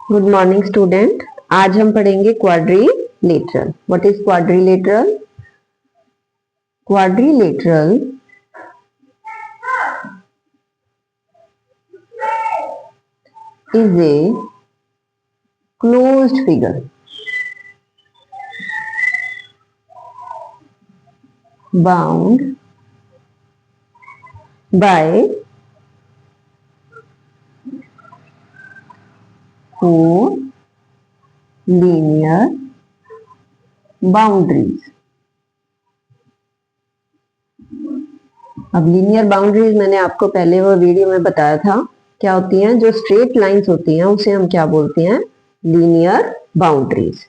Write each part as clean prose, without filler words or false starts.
Good morning student. आज हम पढ़ेंगे quadrilateral. What is quadrilateral? Quadrilateral is a closed figure bound by four linear boundaries। अब linear boundaries मैंने आपको पहले वो वीडियो में बताया था क्या होती हैं। जो स्ट्रेट लाइंस होती हैं उसे हम क्या बोलते हैं? Linear boundaries.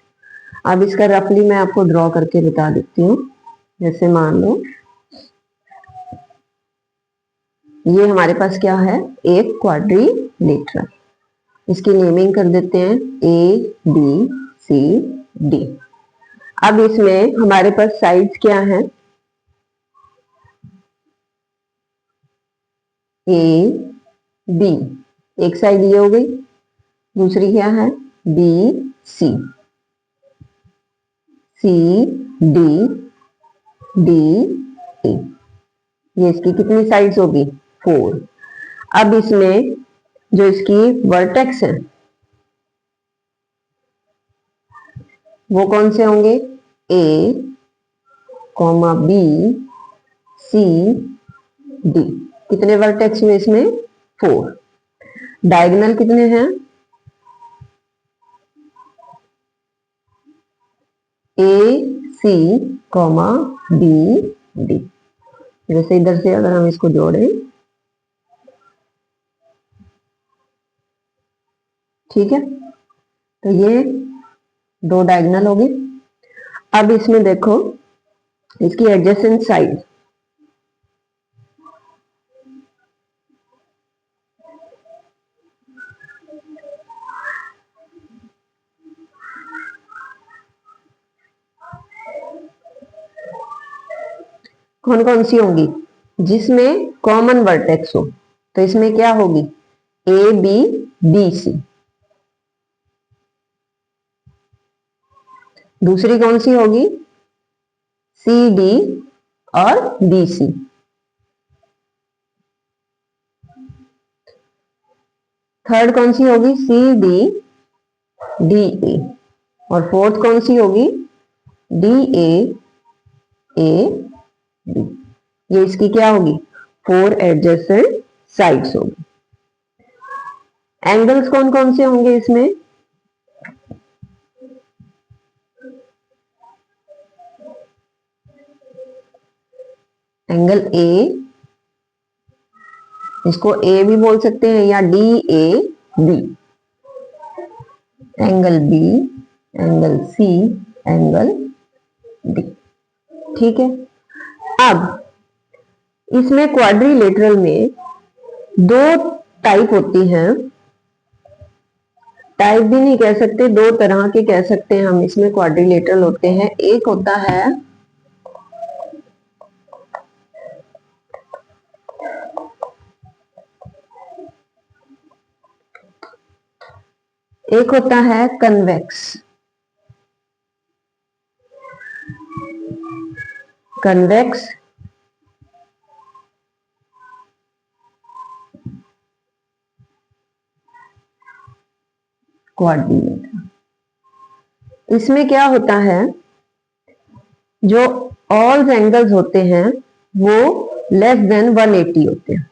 अब इसका रफली मैं आपको ड्रॉ करके बता देती हूँ। जैसे मान लो ये हमारे पास क्या है? एक क्वाड्रिलेटरल। इसकी नेमिंग कर देते हैं ए बी सी डी। अब इसमें हमारे पास साइड्स क्या है? ए बी, एक साइड ये हो गई, दूसरी क्या है? B C, C D, D A. ये इसकी कितनी साइड्स होगी? 4। अब इसमें जो इसकी वर्टेक्स है वो कौन से होंगे? ए कॉमा बी सी डी। कितने वर्टेक्स हुए इसमें? 4। डायगोनल कितने हैं? ए सी कॉमा बी डी। जैसे इधर से अगर हम इसको जोड़ें, ठीक है, तो ये 2 डायगोनल हो गए। अब इसमें देखो इसकी एडजेसेंट साइड, कौन कौन सी होंगी? जिसमें कॉमन वर्टेक्स हो, तो इसमें क्या होगी? A B B C. दूसरी कौन सी होगी? सी डी और बी सी। थर्ड कौन सी होगी? C D D A. और फोर्थ कौन सी होगी? D A D. ये इसकी क्या होगी? 4 एडजेसेंट साइड्स होगी। एंगल्स कौन कौन से होंगे इसमें? एंगल ए, इसको ए भी बोल सकते हैं या D A B. Angle B, angle C, angle D. ठीक है। अब इसमें क्वाड्रिलेटरल में 2 टाइप होती हैं। टाइप भी नहीं कह सकते, 2 तरह के कह सकते हैं हम। इसमें क्वाड्रिलेटरल होते हैं। एक होता है कन्वेक्स। Convex quadrilateral. इसमें क्या होता है? जो ऑल एंगल्स होते हैं वो लेस देन 180 होते हैं।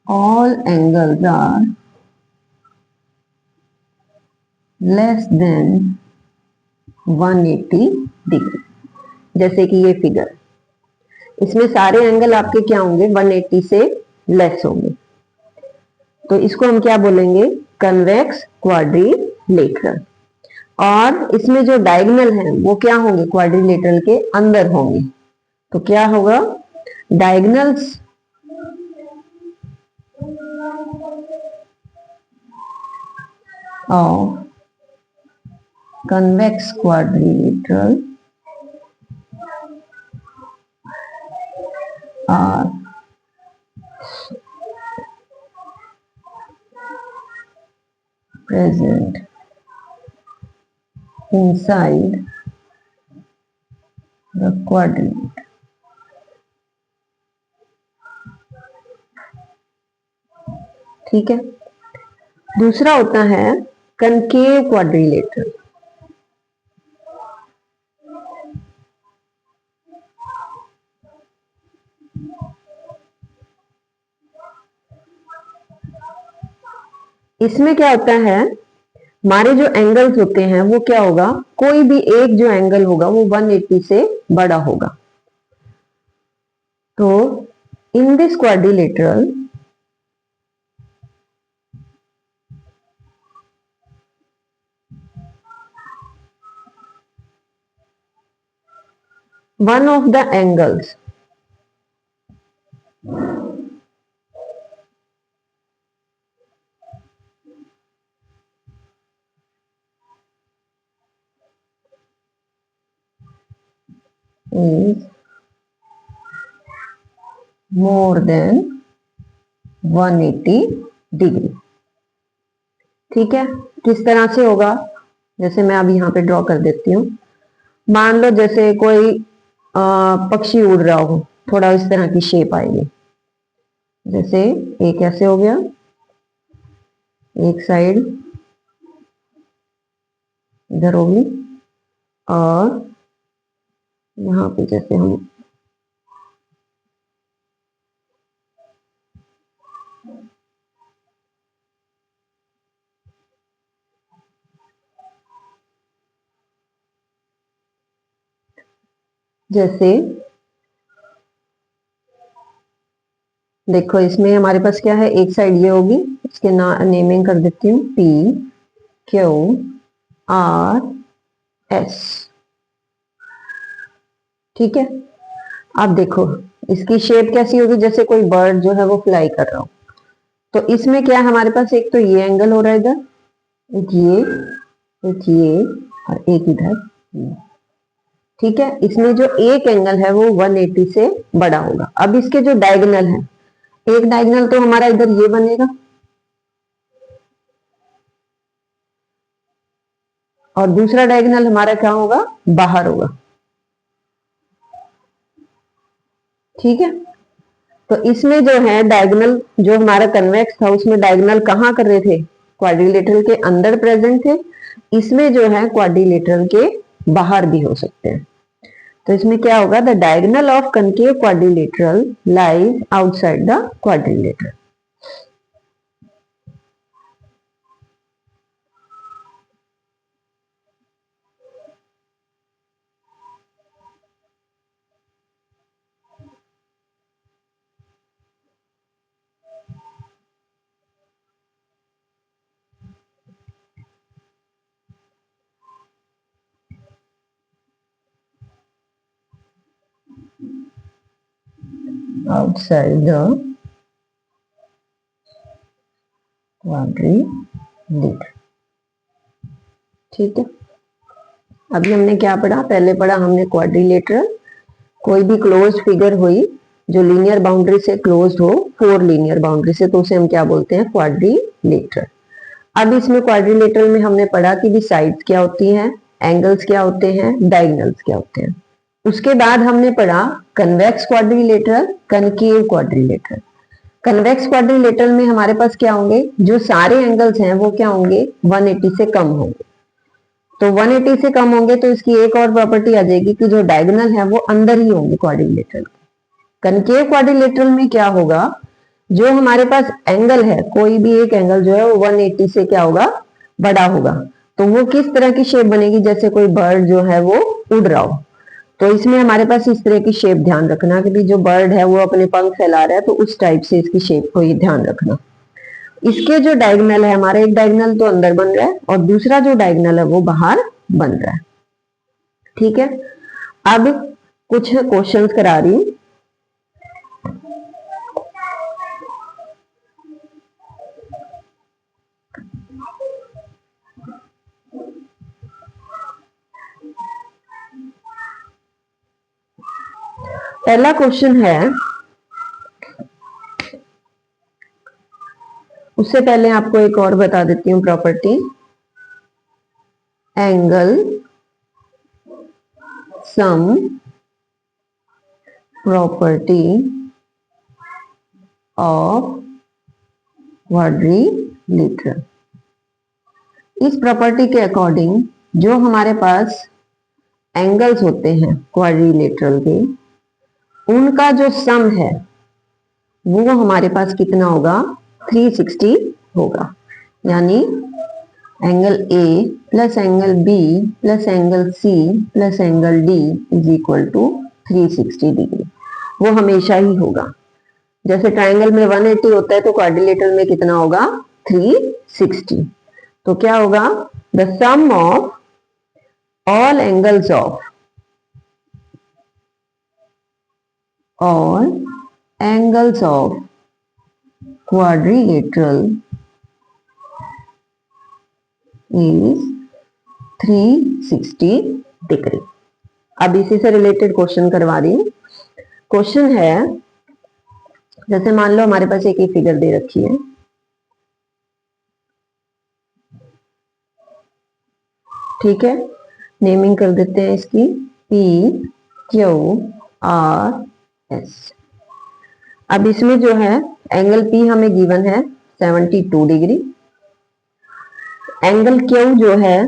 all angles are less than 180 degree. जैसे कि ये फिगर, इसमें सारे एंगल आपके क्या होंगे? 180 से लेस होंगे। तो इसको हम क्या बोलेंगे? Convex quadrilateral. और इसमें जो डायगोनल है वो क्या होंगे? क्वाड्रिलेटरल के अंदर होंगे। तो क्या होगा? Diagonals of convex quadrilateral are present inside the quadrilateral. ठीक है। दूसरा होता है कनकेव क्वाड्रिलेटरल। इसमें क्या होता है, हमारे जो एंगल्स होते हैं वो क्या होगा, कोई भी एक जो एंगल होगा वो 180 से बड़ा होगा। तो in this quadrilateral one of the angles is more than 180 degree. ठीक है, किस तरह से होगा, जैसे मैं अब यहाँ पे ड्रॉ कर देती हूँ। मान लो जैसे कोई पक्षी उड़ रहा हो, थोड़ा इस तरह की शेप आएगी। जैसे एक ऐसे हो गया, एक साइड इधर होगी, और यहाँ पे जैसे हम जैसे देखो इसमें हमारे पास क्या है, एक साइड ये होगी, इसके नेमिंग कर देती हूँ P Q R S। ठीक है, अब देखो इसकी शेप कैसी होगी, जैसे कोई बर्ड जो है वो फ्लाई कर रहा हो। तो इसमें क्या है, हमारे पास एक तो ये एंगल हो रहा है इधर, एक ये और एक इधर ये। ठीक है, इसमें जो एक एंगल है वो 180 से बड़ा होगा। अब इसके जो डायगोनल है, एक डायगोनल तो हमारा इधर ये बनेगा, और दूसरा डायगोनल हमारा क्या होगा, बाहर होगा। ठीक है, तो इसमें जो है डायगोनल, जो हमारा कन्वेक्स था उसमें डायगोनल कहाँ कर रहे थे, क्वाड्रिलेटरल के अंदर प्रेजेंट थे। इसमें जो है क्वाड्रिलेटरल के बाहर भी हो सकते हैं। तो इसमें क्या होगा, the diagonal of concave quadrilateral lies outside the quadrilateral. outside the quadrilateral। ठीक है, अभी हमने क्या पढ़ा, पहले पढ़ा हमने क्वाड्रिलेटरल, कोई भी क्लोज फिगर हुई जो लीनियर बाउंड्री से क्लोज हो, 4 लीनियर बाउंड्री से, तो उसे हम क्या बोलते हैं, क्वाड्रिलेटरल। अब इसमें क्वाड्रिलेटरल में हमने पढ़ा कि भी साइड्स क्या होती हैं, एंगल्स क्या होते हैं, डायगोनल्स क्या होते हैं। उसके बाद हमने पढ़ा convex quadrilateral, concave quadrilateral. Convex quadrilateral में हमारे पास क्या होंगे, जो सारे एंगल्स हैं वो क्या होंगे, 180 से कम होंगे। तो 180 से कम होंगे तो इसकी एक और प्रॉपर्टी आ जाएगी कि जो डायगोनल है वो अंदर ही होंगे क्वाड्रिलेटरल। कनकेव क्वाड्रिलेटरल में क्या होगा, जो हमारे पास एंगल है, कोई भी एक एंगल जो है वो 180 से क्या होगा, बड़ा होगा। तो वो किस तरह की शेप बनेगी, जैसे कोई बर्ड जो है वो उड़ रहा हो। तो इसमें हमारे पास इस तरह की शेप ध्यान रखना कि भी जो बर्ड है वो अपने पंख फैला रहा है, तो उस टाइप से इसकी शेप को ही ध्यान रखना। इसके जो डायगोनल है, हमारा एक डायगोनल तो अंदर बन रहा है और दूसरा जो डायगोनल है वो बाहर बन रहा है। ठीक है, अब कुछ क्वेश्चंस करा रही हूं। पहला क्वेश्चन है, उससे पहले आपको एक और बता देती हूँ property. Angle sum property of quadrilateral. इस प्रॉपर्टी के अकॉर्डिंग जो हमारे पास एंगल्स होते हैं क्वाड्रिलेटरल के, उनका जो सम है वो हमारे पास कितना होगा, 360 होगा। यानी angle A plus angle B plus angle C plus angle D is equal to 360 degree. वो हमेशा ही होगा। जैसे ट्रायंगल में 180 होता है तो क्वाड्रिलेटरल में कितना होगा, 360। तो क्या होगा, the sum of all angles of quadrilateral is 360 degree. अब इसी से रिलेटेड क्वेश्चन करवा रही हूँ। क्वेश्चन है, जैसे मान लो हमारे पास एक ही फिगर दे रखी है, ठीक है, नेमिंग कर देते हैं इसकी P Q R S। अब इसमें जो है एंगल P हमें गिवन है 72 डिग्री, एंगल Q जो है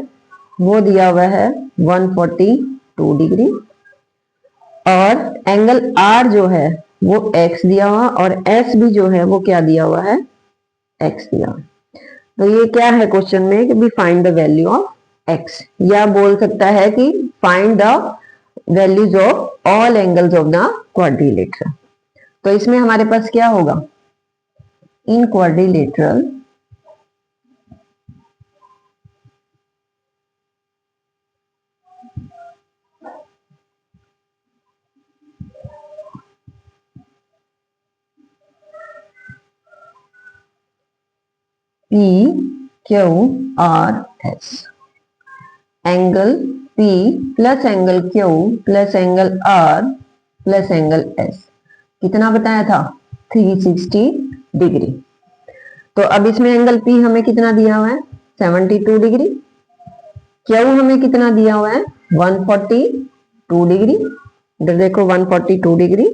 वो दिया हुआ है 142 डिग्री, और एंगल R जो है वो X दिया हुआ, और S भी जो है वो क्या दिया हुआ है, X दिया हुआ। तो ये क्या है क्वेश्चन में कि भी find the value of X, या बोल सकता है कि find the values of all angles of the quadrilateral. तो इसमें हमारे पास क्या होगा, इन quadrilateral P Q R S, angle P plus angle Q plus angle R plus angle S कितना बताया था, 360 डिग्री। तो अब इसमें एंगल P हमें कितना दिया हुआ है, 72 डिग्री, Q हमें कितना दिया हुआ है, 142 डिग्री, इधर देखो 142 डिग्री,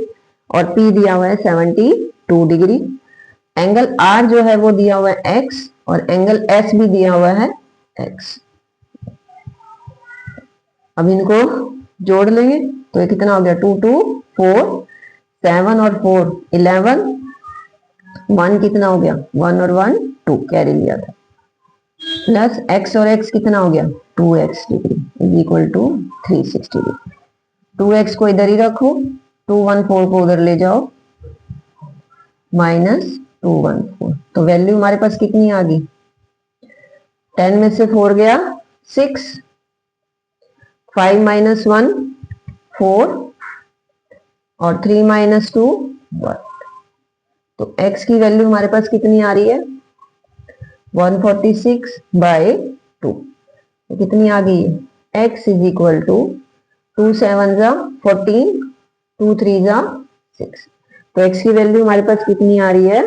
और P दिया हुआ है 72 डिग्री। एंगल R जो है वो दिया हुआ है X, और एंगल S भी दिया हुआ है X। अब इनको जोड़ लेंगे तो ये कितना हो गया, 2 2 4 7 और 4 11, 1 कितना हो गया, 1 और 1 2 कैरी लिया था, प्लस x और x कितना हो गया, 2x degree is equal to 360 degree. 2x को इधर ही रखो, 214 को उधर ले जाओ, माइनस 214। तो वैल्यू हमारे पास कितनी आ गई, 10 में से 4 गया 6, 5 माइनस 1 4, और 3 माइनस 2 1। तो x की वैल्यू हमारे पास कितनी आ रही है, 146 बाय 2। तो कितनी आ गई है, x इज इक्वल टू 2 7 जा 14, 2 3 जा 6। तो x की वैल्यू हमारे पास कितनी आ रही है,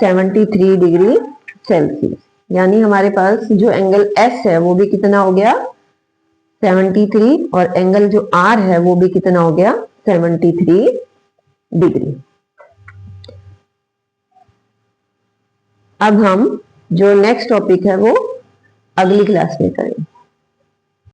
73 डिग्री सेल्सियस। यानी हमारे पास जो एंगल S है वो भी कितना हो गया, 73, और एंगल जो R है वो भी कितना हो गया, 73 डिग्री। अब हम जो नेक्स्ट टॉपिक है वो अगली क्लास में करेंगे।